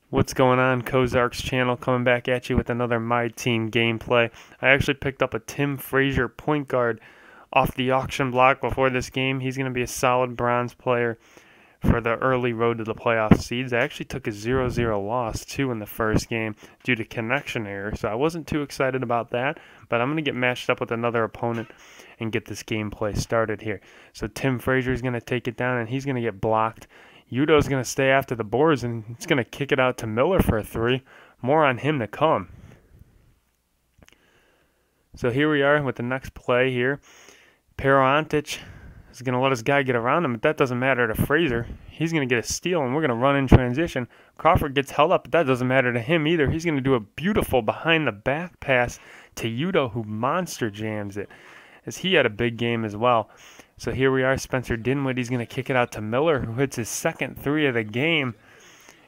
What's going on? Kozark's channel coming back at you with another MyTeam gameplay. I actually picked up a Tim Frazier point guard off the auction block before this game. He's going to be a solid bronze player for the early road to the playoff seeds. I actually took a 0-0 loss too in the first game due to connection error, so I wasn't too excited about that, but I'm going to get matched up with another opponent and get this gameplay started here. So Tim Frazier is going to take it down and he's going to get blocked. Yudo's going to stay after the boards, and he's going to kick it out to Miller for a three. More on him to come. So here we are with the next play here. Pero Antic is going to let his guy get around him, but that doesn't matter to Frazier. He's going to get a steal, and we're going to run in transition. Crawford gets held up, but that doesn't matter to him either. He's going to do a beautiful behind-the-back pass to Yudo, who monster jams it, as he had a big game as well. So here we are, Spencer Dinwiddie's going to kick it out to Miller, who hits his second three of the game.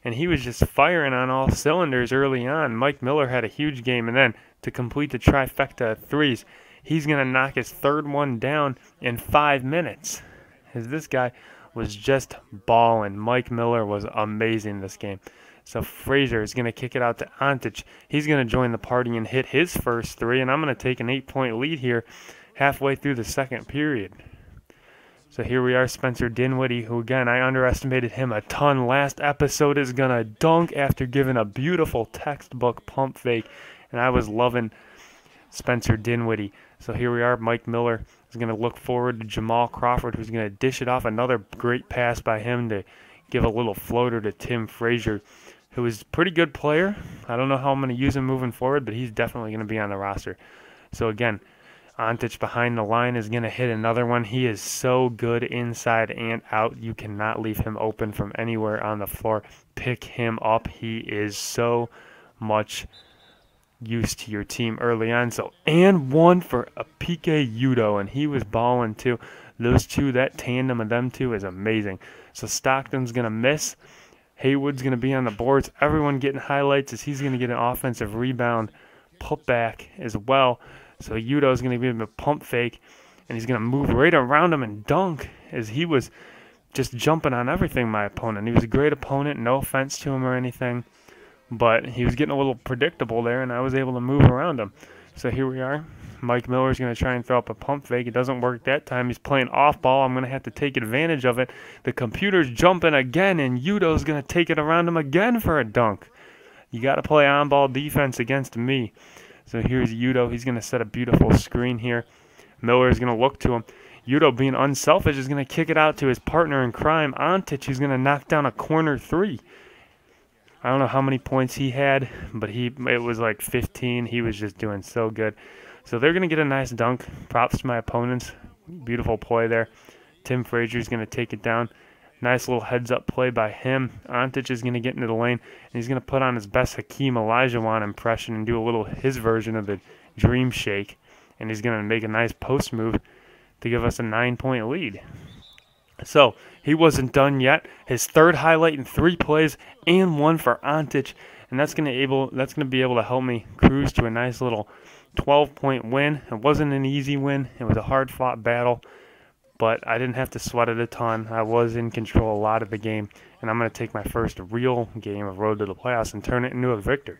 And he was just firing on all cylinders early on. Mike Miller had a huge game. And then to complete the trifecta of threes, he's going to knock his third one down in 5 minutes. As this guy was just balling. Mike Miller was amazing this game. So Frazier is going to kick it out to Antic. He's going to join the party and hit his first three. And I'm going to take an 8-point lead here halfway through the second period. So here we are, Spencer Dinwiddie, who again, I underestimated him a ton. Last episode is going to dunk after giving a beautiful textbook pump fake. And I was loving Spencer Dinwiddie. So here we are, Mike Miller is going to look forward to Jamal Crawford, who's going to dish it off. Another great pass by him to give a little floater to Tim Frazier, who is a pretty good player. I don't know how I'm going to use him moving forward, but he's definitely going to be on the roster. So again, Antic behind the line is going to hit another one. He is so good inside and out. You cannot leave him open from anywhere on the floor. Pick him up. He is so much use to your team early on. So, and one for a PK Yudo, and he was balling too. Those two, that tandem of them two is amazing. So Stockton's going to miss. Haywood's going to be on the boards. Everyone getting highlights as he's going to get an offensive rebound putback as well. So Yudo's going to give him a pump fake, and he's going to move right around him and dunk, as he was just jumping on everything, my opponent. He was a great opponent, no offense to him or anything, but he was getting a little predictable there, and I was able to move around him. So here we are. Mike Miller's going to try and throw up a pump fake. It doesn't work that time. He's playing off ball. I'm going to have to take advantage of it. The computer's jumping again, and Yudo's going to take it around him again for a dunk. You got to play on-ball defense against me. So here's Yudo. He's going to set a beautiful screen here. Miller is going to look to him. Yudo, being unselfish, is going to kick it out to his partner in crime, Antic, who's going to knock down a corner three. I don't know how many points he had, but it was like 15. He was just doing so good. So they're going to get a nice dunk. Props to my opponents. Beautiful play there. Tim Frazier is going to take it down. Nice little heads-up play by him. Antic is going to get into the lane, and he's going to put on his best Hakeem Olajuwon impression and do a little his version of the dream shake, and he's going to make a nice post move to give us a 9-point lead. So he wasn't done yet. His third highlight in 3 plays and one for Antic, and that's going to be able to help me cruise to a nice little 12-point win. It wasn't an easy win. It was a hard-fought battle, but I didn't have to sweat it a ton. I was in control a lot of the game, and I'm going to take my first real game of Road to the Playoffs and turn it into a victory.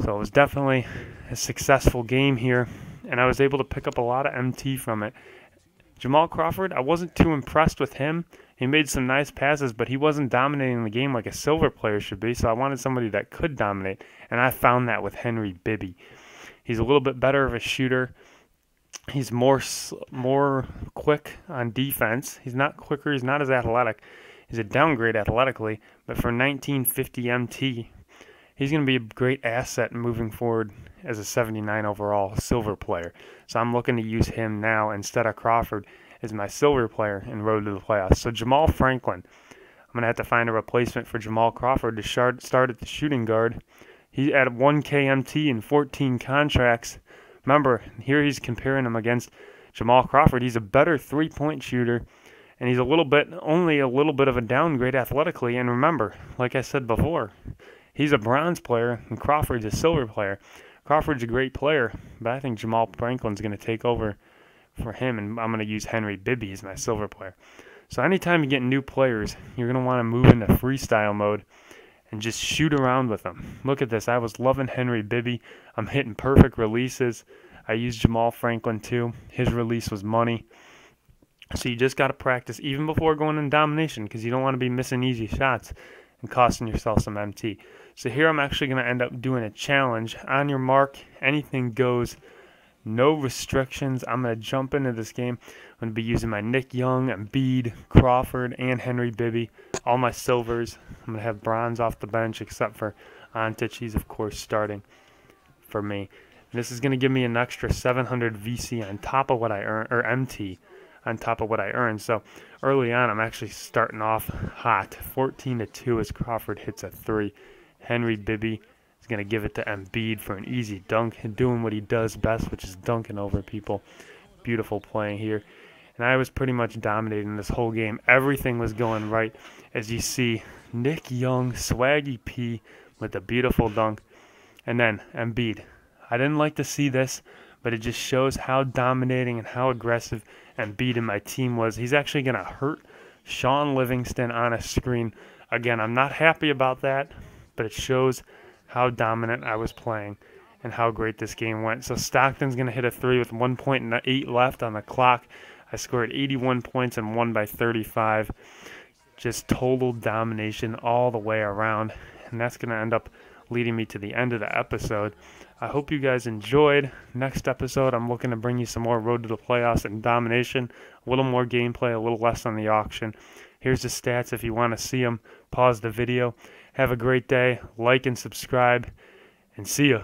So it was definitely a successful game here, and I was able to pick up a lot of MT from it. Jamal Crawford, I wasn't too impressed with him. He made some nice passes, but he wasn't dominating the game like a silver player should be, so I wanted somebody that could dominate, and I found that with Henry Bibby. He's a little bit better of a shooter. He's more quick on defense. He's not quicker. He's not as athletic. He's a downgrade athletically, but for 1950 MT, he's going to be a great asset moving forward as a 79 overall silver player. So I'm looking to use him now instead of Crawford as my silver player in Road to the Playoffs. So Jamal Franklin, I'm going to have to find a replacement for Jamal Crawford to start at the shooting guard. He had 1 KMT and 14 contracts. Remember, here he's comparing him against Jamal Crawford. He's a better three-point shooter, and he's only a little bit of a downgrade athletically. And remember, like I said before, he's a bronze player, and Crawford's a silver player. Crawford's a great player, but I think Jamal Franklin's going to take over for him, and I'm going to use Henry Bibby as my silver player. So anytime you get new players, you're going to want to move into freestyle mode, and just shoot around with them. Look at this. I was loving Henry Bibby. I'm hitting perfect releases. I used Jamal Franklin too. His release was money. So you just got to practice even before going in domination, because you don't want to be missing easy shots and costing yourself some MT. So here I'm actually going to end up doing a challenge. On your mark, anything goes. No restrictions. I'm going to jump into this game. I'm going to be using my Nick Young, Embiid, Crawford, and Henry Bibby. All my silvers. I'm going to have bronze off the bench except for Antic. He's, of course, starting for me. And this is going to give me an extra 700 VC on top of what I earn, or MT on top of what I earned. So early on, I'm actually starting off hot. 14-2 as Crawford hits a 3. Henry Bibby is going to give it to Embiid for an easy dunk, and doing what he does best, which is dunking over people. Beautiful playing here. And I was pretty much dominating this whole game. Everything was going right. As you see, Nick Young, Swaggy P with a beautiful dunk. And then Embiid. I didn't like to see this, but it just shows how dominating and how aggressive Embiid in my team was. He's actually going to hurt Sean Livingston on a screen. Again, I'm not happy about that, but it shows how dominant I was playing and how great this game went. So Stockton's going to hit a 3 with 1.8 left on the clock. I scored 81 points and won by 35. Just total domination all the way around. And that's going to end up leading me to the end of the episode. I hope you guys enjoyed. Next episode, I'm looking to bring you some more Road to the Playoffs and domination. A little more gameplay, a little less on the auction. Here's the stats if you want to see them. Pause the video. Have a great day. Like and subscribe. And see ya.